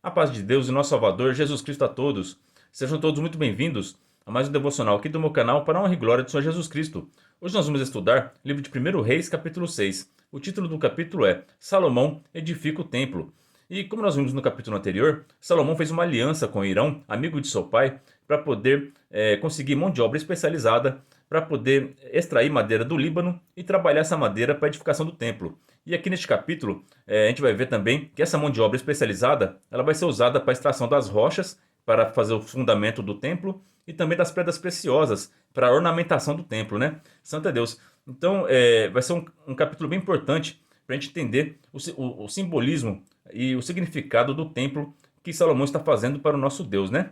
A paz de Deus e nosso Salvador, Jesus Cristo a todos. Sejam todos muito bem-vindos a mais um devocional aqui do meu canal para a honra e glória do Senhor Jesus Cristo. Hoje nós vamos estudar o livro de 1 Reis, capítulo 6. O título do capítulo é Salomão edifica o templo. E como nós vimos no capítulo anterior, Salomão fez uma aliança com Hirão, amigo de seu pai, para poder conseguir mão de obra especializada para poder extrair madeira do Líbano e trabalhar essa madeira para a edificação do templo. E aqui neste capítulo, a gente vai ver também que essa mão de obra especializada ela vai ser usada para a extração das rochas, para fazer o fundamento do templo e também das pedras preciosas para a ornamentação do templo, né? Santo é Deus. Então, vai ser um capítulo bem importante para a gente entender o simbolismo e o significado do templo que Salomão está fazendo para o nosso Deus, né?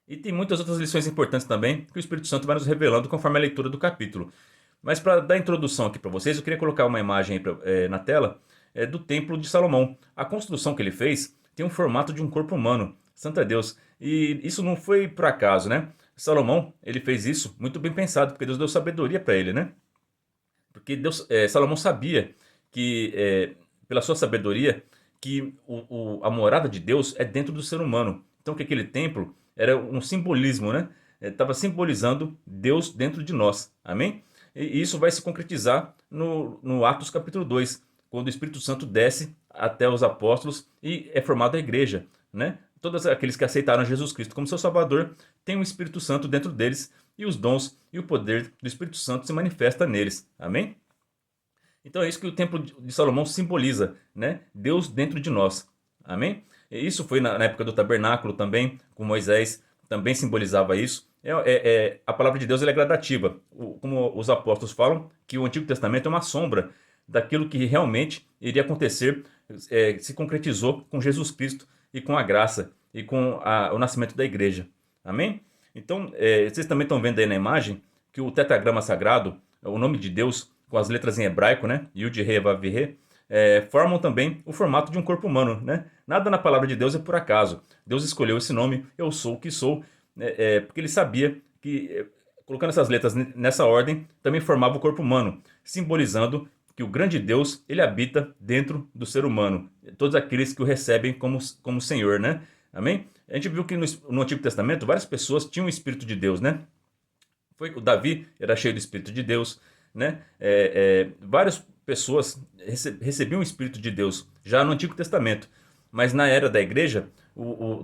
E tem muitas outras lições importantes também que o Espírito Santo vai nos revelando conforme a leitura do capítulo. Mas para dar introdução aqui para vocês, eu queria colocar uma imagem aí na tela do Templo de Salomão. A construção que ele fez tem um formato de um corpo humano. Santo é Deus. E isso não foi por acaso, né? Salomão, ele fez isso muito bem pensado, porque Deus deu sabedoria para ele, né? Porque Salomão sabia que, pela sua sabedoria, que a morada de Deus é dentro do ser humano. Então que aquele templo era um simbolismo, né? Estava simbolizando Deus dentro de nós. Amém? E isso vai se concretizar no Atos capítulo 2, quando o Espírito Santo desce até os apóstolos e é formada a igreja, né? Todos aqueles que aceitaram Jesus Cristo como seu Salvador têm o Espírito Santo dentro deles e os dons e o poder do Espírito Santo se manifesta neles. Amém? Então é isso que o Templo de Salomão simboliza, né? Deus dentro de nós. Amém? E isso foi na época do tabernáculo também, com Moisés, também simbolizava isso. A palavra de Deus ela é gradativa. Como os apóstolos falam, que o Antigo Testamento é uma sombra daquilo que realmente iria acontecer, se concretizou com Jesus Cristo e com a graça e com o nascimento da igreja. Amém? Então, vocês também estão vendo aí na imagem que o tetragrama sagrado, o nome de Deus, com as letras em hebraico, né? Yud-He, Vav-He, formam também o formato de um corpo humano, né? Nada na palavra de Deus é por acaso. Deus escolheu esse nome, eu sou o que sou, porque ele sabia que, colocando essas letras nessa ordem, também formava o corpo humano, simbolizando que o grande Deus, ele habita dentro do ser humano. Todos aqueles que o recebem como Senhor, né? Amém? A gente viu que no Antigo Testamento várias pessoas tinham o Espírito de Deus, né? O Davi era cheio do Espírito de Deus, né? Várias pessoas recebiam o Espírito de Deus já no Antigo Testamento, mas na era da igreja,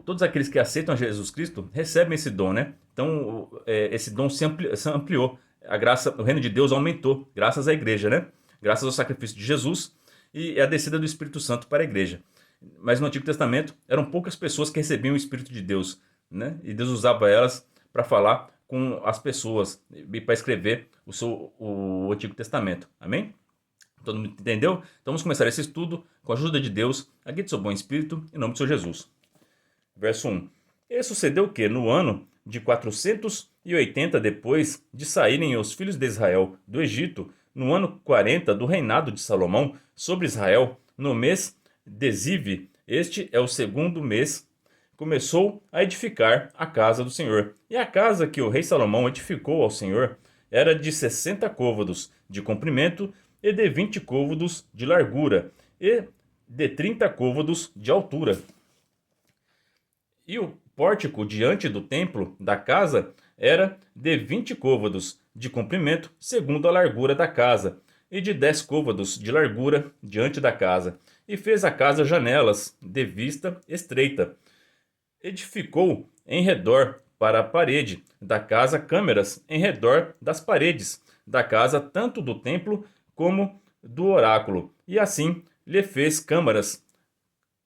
todos aqueles que aceitam Jesus Cristo recebem esse dom, né? Então, esse dom se ampliou, a graça, o reino de Deus aumentou, graças à igreja, né? Graças ao sacrifício de Jesus e a descida do Espírito Santo para a igreja. Mas no Antigo Testamento eram poucas pessoas que recebiam o Espírito de Deus, né? E Deus usava elas para falar com as pessoas e para escrever o Antigo Testamento. Amém? Todo mundo entendeu? Então vamos começar esse estudo com a ajuda de Deus, aqui de seu bom Espírito, em nome do Senhor Jesus. Verso 1. E sucedeu que, no ano de 480 depois de saírem os filhos de Israel do Egito, no ano 40 do reinado de Salomão sobre Israel, no mês de Ziv, este é o segundo mês, começou a edificar a casa do Senhor. E a casa que o rei Salomão edificou ao Senhor era de 60 côvados de comprimento e de 20 côvados de largura e de 30 côvados de altura. E o pórtico diante do templo da casa era de 20 côvados de comprimento, segundo a largura da casa, e de 10 côvados de largura diante da casa. E fez a casa janelas de vista estreita. Edificou em redor para a parede da casa câmeras em redor das paredes da casa, tanto do templo como do oráculo. E assim lhe fez câmaras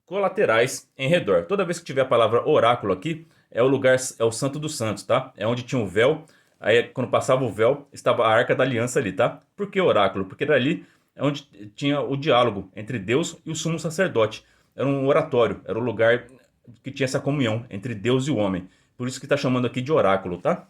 colaterais em redor. Toda vez que tiver a palavra oráculo aqui, é o lugar, é o Santo dos Santos, tá? É onde tinha o véu. Aí quando passava o véu, estava a Arca da Aliança ali, tá? Por que oráculo? Porque era ali onde tinha o diálogo entre Deus e o sumo sacerdote. Era um oratório, era o lugar que tinha essa comunhão entre Deus e o homem. Por isso que está chamando aqui de oráculo, tá?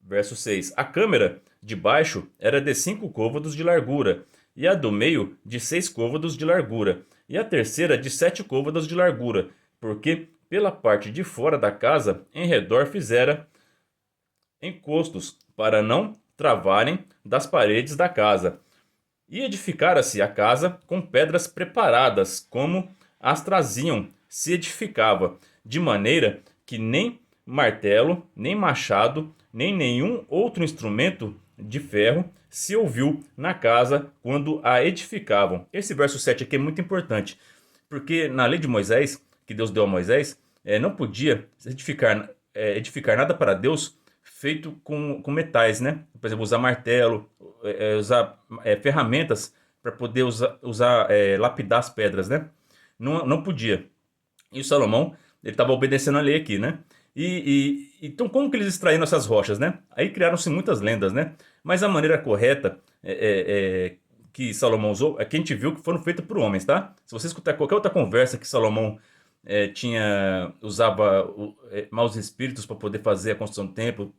Verso 6. A câmara de baixo era de 5 côvados de largura, e a do meio de 6 côvados de largura, e a terceira de 7 côvados de largura, porque pela parte de fora da casa, em redor fizera encostos, para não travarem das paredes da casa. E edificara-se a casa com pedras preparadas, como as traziam, se edificava, de maneira que nem martelo, nem machado, nem nenhum outro instrumento de ferro se ouviu na casa quando a edificavam. Esse verso 7 aqui é muito importante, porque na lei de Moisés, que Deus deu a Moisés, não podia edificar nada para Deus feito com metais, né? Por exemplo, usar martelo, usar ferramentas para poder lapidar as pedras, né? Não podia. E o Salomão, ele estava obedecendo a lei aqui, né? Então, como que eles extraíram essas rochas, né? Aí criaram-se muitas lendas, né? Mas a maneira correta que Salomão usou é que a gente viu que foram feitas por homens, tá? Se você escutar qualquer outra conversa que Salomão usava maus espíritos para poder fazer a construção do templo,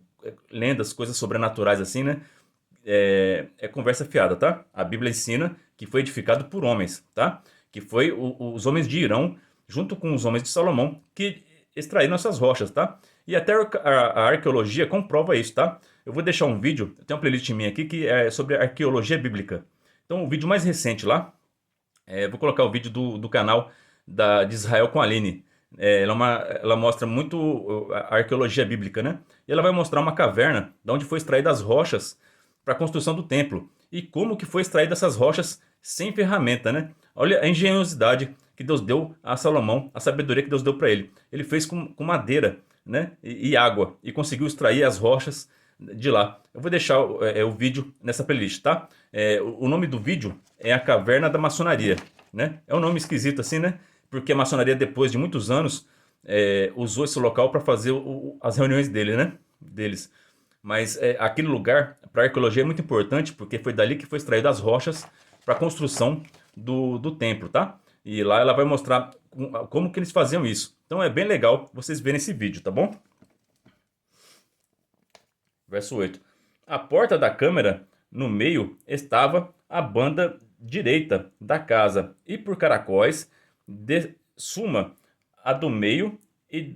lendas, coisas sobrenaturais assim, né? É conversa fiada, tá? A Bíblia ensina que foi edificado por homens, tá? Que foi os homens de Irão, junto com os homens de Salomão, que extraíram essas rochas, tá? E até a arqueologia comprova isso, tá? Eu vou deixar um vídeo, tem uma playlist minha aqui que é sobre arqueologia bíblica. Então, o vídeo mais recente lá, vou colocar o vídeo do canal de Israel com a Aline. Ela mostra muito a arqueologia bíblica, né? E ela vai mostrar uma caverna de onde foi extraída as rochas para a construção do templo. E como que foi extraída essas rochas sem ferramenta, né? Olha a engenhosidade que Deus deu a Salomão, a sabedoria que Deus deu para ele. Ele fez com madeira, né? E água, e conseguiu extrair as rochas de lá. Eu vou deixar o vídeo nessa playlist, tá? O nome do vídeo é A Caverna da Maçonaria, né? É um nome esquisito assim, né? Porque a maçonaria, depois de muitos anos, usou esse local para fazer as reuniões deles. Mas aquele lugar, para a arqueologia, é muito importante, porque foi dali que foi extraído as rochas para a construção do templo, tá? E lá ela vai mostrar como que eles faziam isso. Então é bem legal vocês verem esse vídeo, tá bom? Verso 8. A porta da câmara, no meio, estava a banda direita da casa, e por caracóis de suma a do meio e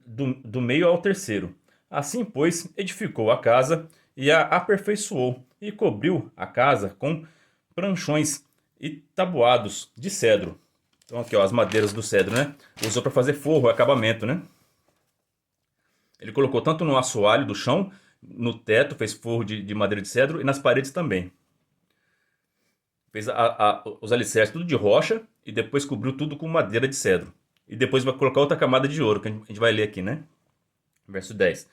do meio ao terceiro. Assim, pois, edificou a casa e a aperfeiçoou, e cobriu a casa com pranchões e tabuados de cedro. Então aqui, ó, as madeiras do cedro, né? Usou para fazer forro, acabamento, né? Ele colocou tanto no assoalho do chão, no teto, fez forro de madeira de cedro, e nas paredes também. Fez os alicerces tudo de rocha e depois cobriu tudo com madeira de cedro. E depois vai colocar outra camada de ouro, que a gente vai ler aqui, né? Verso 10.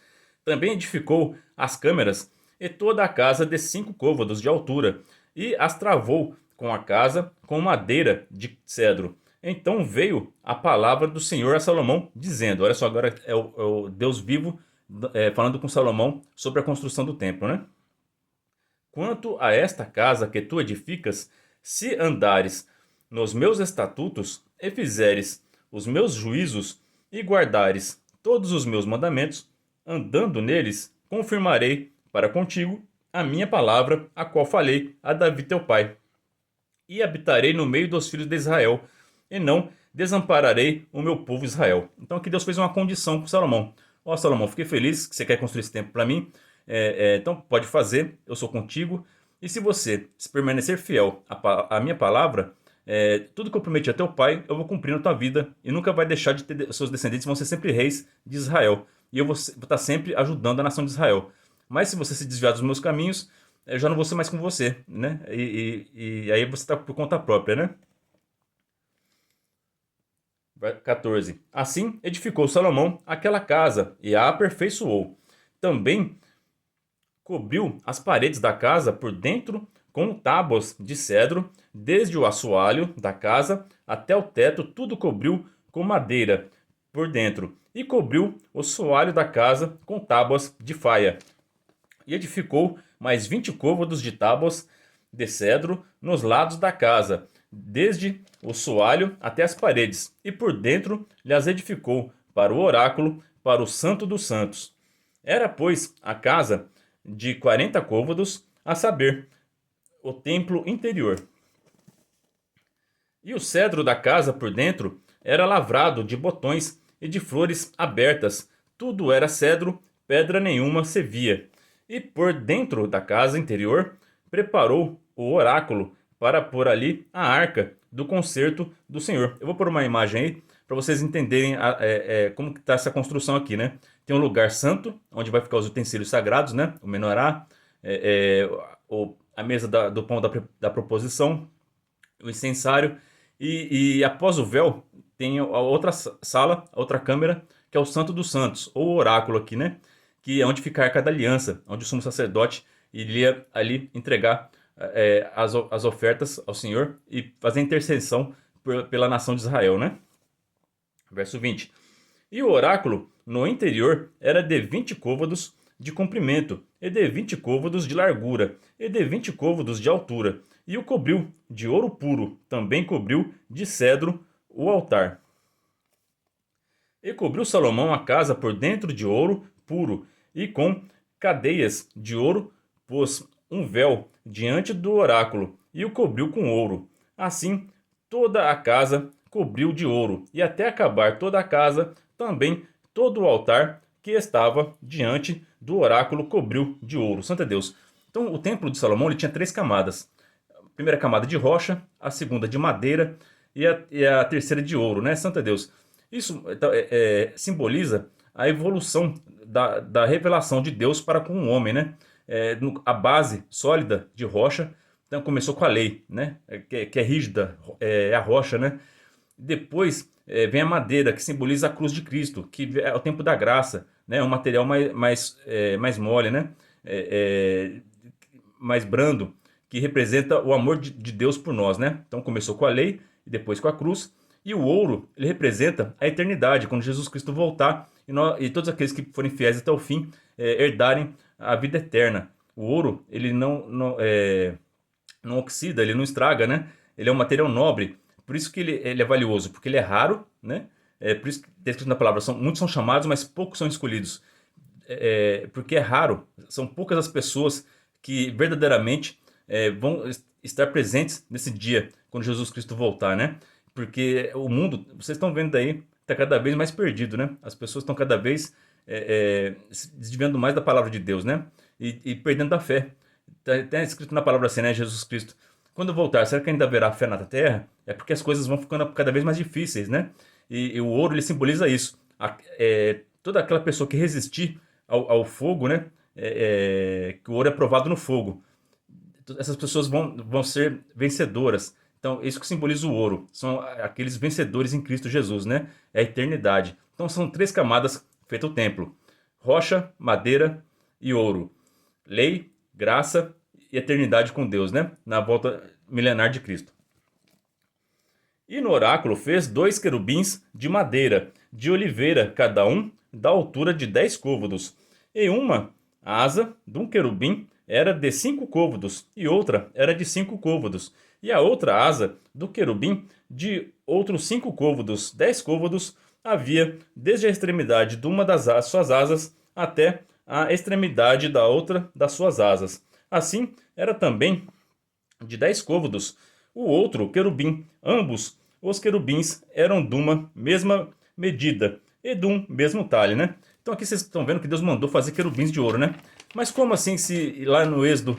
Também edificou as câmeras e toda a casa de 5 côvados de altura, e as travou com a casa com madeira de cedro. Então veio a palavra do Senhor a Salomão, dizendo, olha só, agora é o Deus vivo falando com Salomão sobre a construção do templo, né? Quanto a esta casa que tu edificas, se andares nos meus estatutos e fizeres os meus juízos e guardares todos os meus mandamentos, andando neles, confirmarei para contigo a minha palavra, a qual falei a Davi teu pai. E habitarei no meio dos filhos de Israel, e não desampararei o meu povo Israel. Então aqui Deus fez uma condição com Salomão. Ó, Salomão, fiquei feliz que você quer construir esse templo para mim. Então pode fazer, eu sou contigo. E se você se permanecer fiel à minha palavra, tudo que eu prometi a teu pai, eu vou cumprir na tua vida. E nunca vai deixar de ter, seus descendentes vão ser sempre reis de Israel. E eu vou estar sempre ajudando a nação de Israel. Mas se você se desviar dos meus caminhos, eu já não vou ser mais com você, né? E aí você está por conta própria, né? 14. Assim edificou Salomão aquela casa e a aperfeiçoou. Também cobriu as paredes da casa por dentro com tábuas de cedro, desde o assoalho da casa até o teto, tudo cobriu com madeira por dentro, e cobriu o soalho da casa com tábuas de faia. E edificou mais 20 côvados de tábuas de cedro nos lados da casa, desde o soalho até as paredes, e por dentro lhes edificou para o oráculo, para o santo dos santos. Era, pois, a casa de 40 côvados, a saber, o templo interior. E o cedro da casa por dentro era lavrado de botões e de flores abertas. Tudo era cedro, pedra nenhuma se via. E por dentro da casa interior preparou o oráculo para pôr ali a arca do concerto do Senhor. Eu vou pôr uma imagem aí para vocês entenderem como que está essa construção aqui, né? Tem um lugar santo, onde vai ficar os utensílios sagrados, né? O menorá, a mesa do pão da proposição, o incensário. E após o véu, tem a outra sala, a outra câmara, que é o Santo dos Santos, ou o oráculo aqui, né? Que é onde fica a Arca da Aliança, onde o sumo sacerdote iria ali entregar as ofertas ao Senhor e fazer intercessão pela nação de Israel, né? Verso 20. E o oráculo no interior era de 20 côvados de comprimento, e de 20 côvados de largura, e de 20 côvados de altura, e o cobriu de ouro puro, também cobriu de cedro o altar. E cobriu Salomão a casa por dentro de ouro puro, e com cadeias de ouro pôs um véu diante do oráculo, e o cobriu com ouro. Assim, toda a casa cobriu de ouro, e até acabar toda a casa, também todo o altar que estava diante do oráculo cobriu de ouro. Santo é Deus. Então, o templo de Salomão ele tinha 3 camadas. A primeira camada de rocha, a segunda de madeira e a terceira de ouro, né? Santo é Deus. Isso simboliza a evolução da revelação de Deus para com o homem, né? A base sólida de rocha, então começou com a lei, né? Que é rígida, é a rocha, né? Depois vem a madeira, que simboliza a cruz de Cristo, que é o tempo da graça, né? Um material mais mole, né? Mais brando, que representa o amor de Deus por nós, né? Então começou com a lei e depois com a cruz. E o ouro, ele representa a eternidade, quando Jesus Cristo voltar e todos aqueles que forem fiéis até o fim herdarem a vida eterna. O ouro, ele não oxida, ele não estraga, né? Ele é um material nobre, por isso que ele é valioso, porque ele é raro, né? Por isso que está escrito na palavra, muitos são chamados, mas poucos são escolhidos. Porque é raro, são poucas as pessoas que verdadeiramente vão estar presentes nesse dia, quando Jesus Cristo voltar, né? Porque o mundo, vocês estão vendo aí, está cada vez mais perdido, né? As pessoas estão cada vez se desviando mais da palavra de Deus, né? E perdendo a fé. Está escrito na palavra assim, né? Jesus Cristo, quando voltar, será que ainda haverá fé na terra? É porque as coisas vão ficando cada vez mais difíceis, né? E o ouro, ele simboliza isso. Toda aquela pessoa que resistir ao fogo, né? Que o ouro é provado no fogo. Essas pessoas vão ser vencedoras. Então, isso que simboliza o ouro. São aqueles vencedores em Cristo Jesus, né? É a eternidade. Então, são 3 camadas feito o templo: rocha, madeira e ouro. Lei, graça e eternidade com Deus, né? Na volta milenar de Cristo. E no oráculo fez 2 querubins de madeira, de oliveira, cada um da altura de 10 côvados. E uma asa de um querubim era de 5 côvados, e outra era de 5 côvados. E a outra asa do querubim de outros 5 côvados, 10 côvados, havia desde a extremidade de uma das suas asas até a extremidade da outra das suas asas. Assim, era também de 10 côvados o outro querubim. Ambos os querubins eram de uma mesma medida e de um mesmo talhe, né? Então aqui vocês estão vendo que Deus mandou fazer querubins de ouro, né? Mas como assim, se lá no Êxodo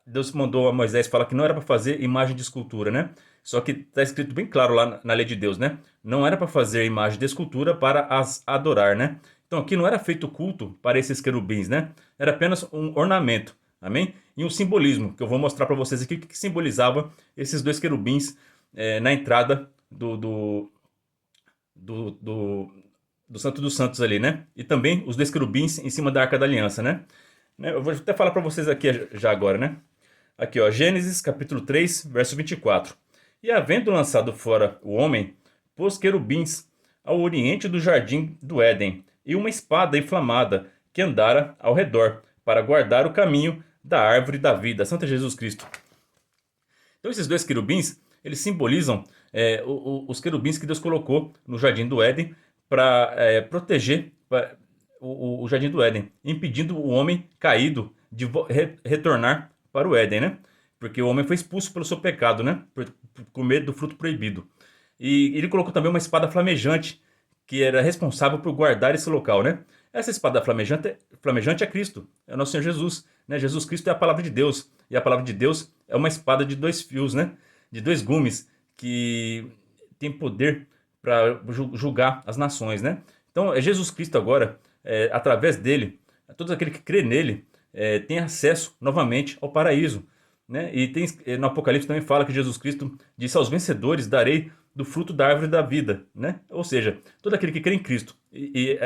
Deus mandou a Moisés falar que não era para fazer imagem de escultura, né? Só que está escrito bem claro lá na lei de Deus, né? Não era para fazer imagem de escultura para as adorar, né? Então aqui não era feito culto para esses querubins, né? Era apenas um ornamento, amém? E um simbolismo, que eu vou mostrar para vocês aqui o que simbolizava esses 2 querubins na entrada do Santo dos Santos ali, né? E também os 2 querubins em cima da Arca da Aliança, né? Eu vou até falar para vocês aqui já agora, né? Aqui, ó, Gênesis capítulo 3, verso 24. E havendo lançado fora o homem, pôs querubins ao oriente do jardim do Éden, e uma espada inflamada que andara ao redor, para guardar o caminho da árvore da vida. Santo Jesus Cristo. Então esses 2 querubins, eles simbolizam os querubins que Deus colocou no jardim do Éden para proteger o jardim do Éden, impedindo o homem caído de retornar para o Éden, né? Porque o homem foi expulso pelo seu pecado, né? Por comer do fruto proibido. E ele colocou também uma espada flamejante, que era responsável por guardar esse local, né? Essa espada flamejante é Cristo, é o nosso Senhor Jesus. Né? Jesus Cristo é a palavra de Deus. E a palavra de Deus é uma espada de dois fios, né? De dois gumes, que tem poder para julgar as nações. Né? Então, é Jesus Cristo agora, através dele, todo aquele que crê nele, tem acesso novamente ao paraíso. Né? E no Apocalipse também fala que Jesus Cristo disse aos vencedores: darei do fruto da árvore da vida. Né? Ou seja, todo aquele que crê em Cristo e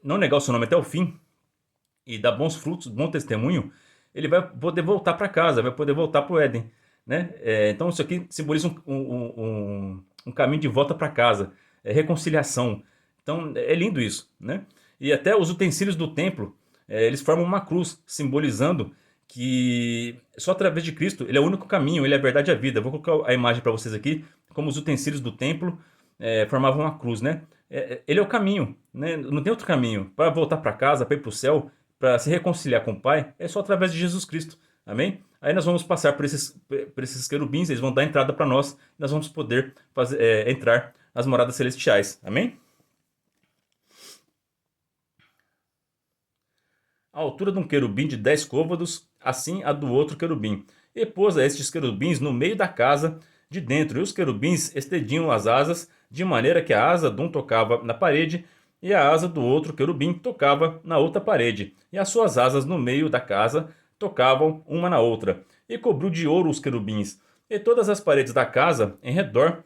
não negar o seu nome até o fim e dar bons frutos, bom testemunho, ele vai poder voltar para casa, vai poder voltar para o Éden. Né? Então isso aqui simboliza um caminho de volta para casa, reconciliação. Então é lindo isso. Né? E até os utensílios do templo, eles formam uma cruz, simbolizando que só através de Cristo, ele é o único caminho, ele é a verdade e a vida. Vou colocar a imagem para vocês aqui, como os utensílios do templo formavam uma cruz, né? Ele é o caminho, né? Não tem outro caminho. Para voltar para casa, para ir para o céu, para se reconciliar com o Pai, é só através de Jesus Cristo. Amém? Aí nós vamos passar por esses querubins, eles vão dar entrada para nós, e nós vamos poder entrar nas moradas celestiais. Amém? A altura de um querubim de 10 côvados, assim a do outro querubim. E pôs a estes querubins no meio da casa de dentro, e os querubins estendiam as asas, de maneira que a asa de um tocava na parede, e a asa do outro querubim tocava na outra parede, e as suas asas no meio da casa tocavam uma na outra, e cobriu de ouro os querubins, e todas as paredes da casa em redor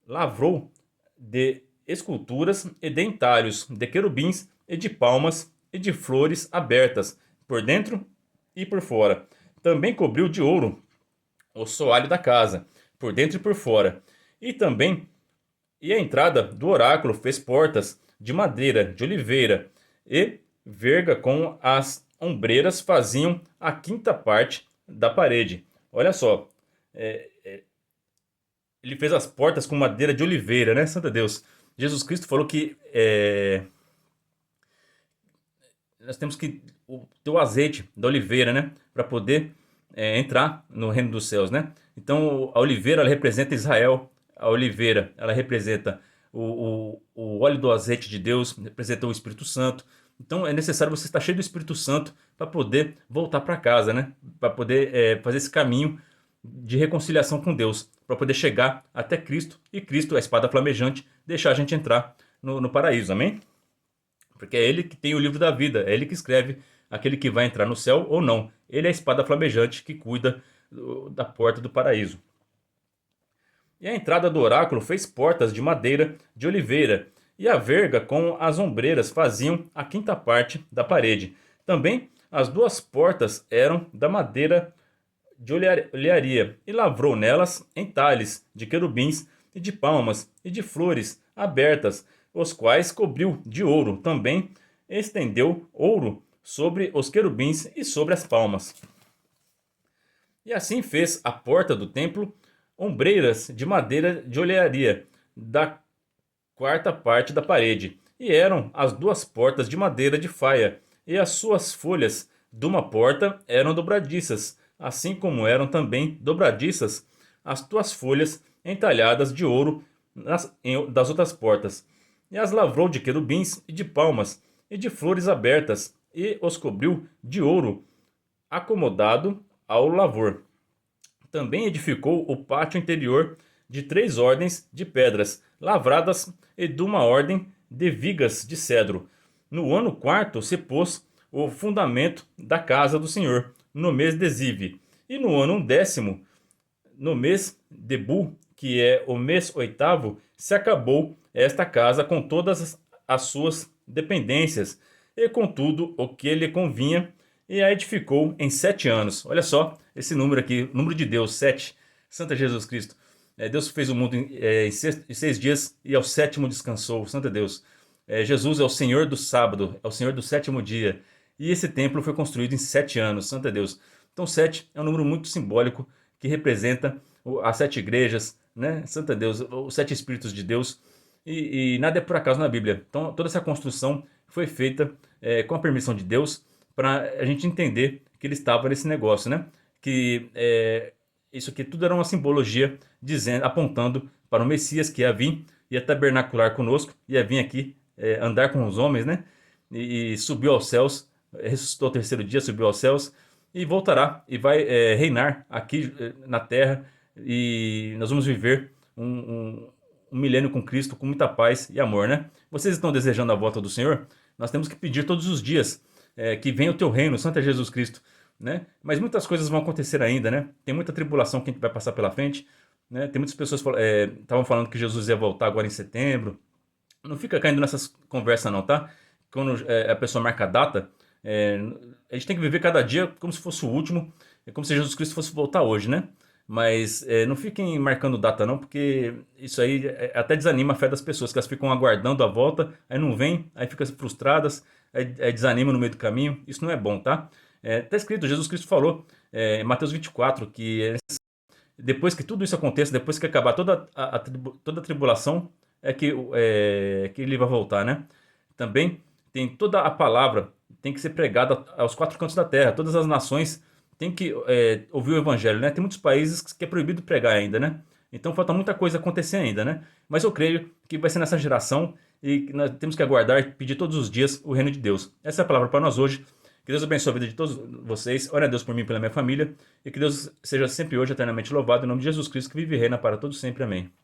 lavrou de esculturas e de entalhos de querubins e de palmas e de flores abertas, por dentro e por fora. Também cobriu de ouro o soalho da casa, por dentro e por fora. E a entrada do oráculo fez portas de madeira de oliveira e verga, com as ombreiras faziam a quinta parte da parede. Olha só, ele fez as portas com madeira de oliveira, né? Santo Deus. Jesus Cristo falou que nós temos que ter o azeite da oliveira, né? Para poder entrar no reino dos céus, né? Então a oliveira, ela representa Israel. A oliveira, ela representa o óleo do azeite de Deus, representa o Espírito Santo. Então é necessário você estar cheio do Espírito Santo para poder voltar para casa, né? Para poder fazer esse caminho de reconciliação com Deus, para poder chegar até Cristo, e Cristo, a espada flamejante, deixar a gente entrar no paraíso, amém? Porque é ele que tem o livro da vida, é ele que escreve aquele que vai entrar no céu ou não. Ele é a espada flamejante que cuida da porta do paraíso. E a entrada do oráculo fez portas de madeira de oliveira, e a verga com as ombreiras faziam a quinta parte da parede. Também as duas portas eram da madeira de olharia, e lavrou nelas entalhes de querubins e de palmas e de flores abertas, os quais cobriu de ouro. Também estendeu ouro sobre os querubins e sobre as palmas. E assim fez a porta do templo ombreiras de madeira de olharia da quarta parte da parede, e eram as duas portas de madeira de faia, e as suas folhas de uma porta eram dobradiças, assim como eram também dobradiças as tuas folhas entalhadas de ouro das outras portas. E as lavrou de querubins e de palmas e de flores abertas, e os cobriu de ouro acomodado ao lavor. Também edificou o pátio interior de 3 ordens de pedras lavradas e de uma ordem de vigas de cedro. No ano quarto se pôs o fundamento da casa do Senhor, no mês de Zive. E no ano 10º, no mês de Bu, que é o mês oitavo, se acabou esta casa com todas as suas dependências, e com tudo o que lhe convinha, e a edificou em 7 anos. Olha só esse número aqui, o número de Deus, 7. Santa Jesus Cristo. Deus fez o mundo em 6 dias, e ao 7º descansou. Santo Deus. Jesus é o Senhor do sábado, é o Senhor do 7º dia. E esse templo foi construído em 7 anos. Santo Deus. Então 7 é um número muito simbólico, que representa as 7 igrejas, né? Santo Deus, os 7 Espíritos de Deus. E nada é por acaso na Bíblia. Então toda essa construção foi feita com a permissão de Deus, para a gente entender que ele estava nesse negócio, né? Que isso aqui tudo era uma simbologia, apontando para o Messias que ia vir, ia tabernacular conosco, ia vir aqui andar com os homens, né? E subiu aos céus, ressuscitou ao terceiro dia, subiu aos céus e voltará e vai reinar aqui na terra e nós vamos viver um milênio com Cristo com muita paz e amor, né? Vocês estão desejando a volta do Senhor? Nós temos que pedir todos os dias que venha o teu reino, Santo é Jesus Cristo, né? Mas muitas coisas vão acontecer ainda, né? Tem muita tribulação que a gente vai passar pela frente, né? Tem muitas pessoas estavam falando que Jesus ia voltar agora em setembro. Não fica caindo nessas conversas não, tá? Quando a pessoa marca a data, é, a gente tem que viver cada dia como se fosse o último, é como se Jesus Cristo fosse voltar hoje, né? Mas não fiquem marcando data não, porque isso aí até desanima a fé das pessoas, que elas ficam aguardando a volta, aí não vem, aí ficam frustradas, aí desanima no meio do caminho. Isso não é bom, tá? Tá escrito, Jesus Cristo falou em Mateus 24, que depois que tudo isso aconteça, depois que acabar toda a tribulação, que ele vai voltar, né? Também tem toda a palavra, tem que ser pregada aos quatro cantos da terra, todas as nações têm que ouvir o evangelho, né? Tem muitos países que é proibido pregar ainda, né? Então falta muita coisa acontecer ainda, né? Mas eu creio que vai ser nessa geração e que nós temos que aguardar e pedir todos os dias o reino de Deus. Essa é a palavra para nós hoje. Que Deus abençoe a vida de todos vocês. Ore a Deus por mim e pela minha família. E que Deus seja sempre hoje eternamente louvado. Em nome de Jesus Cristo, que vive e reina para todos sempre. Amém.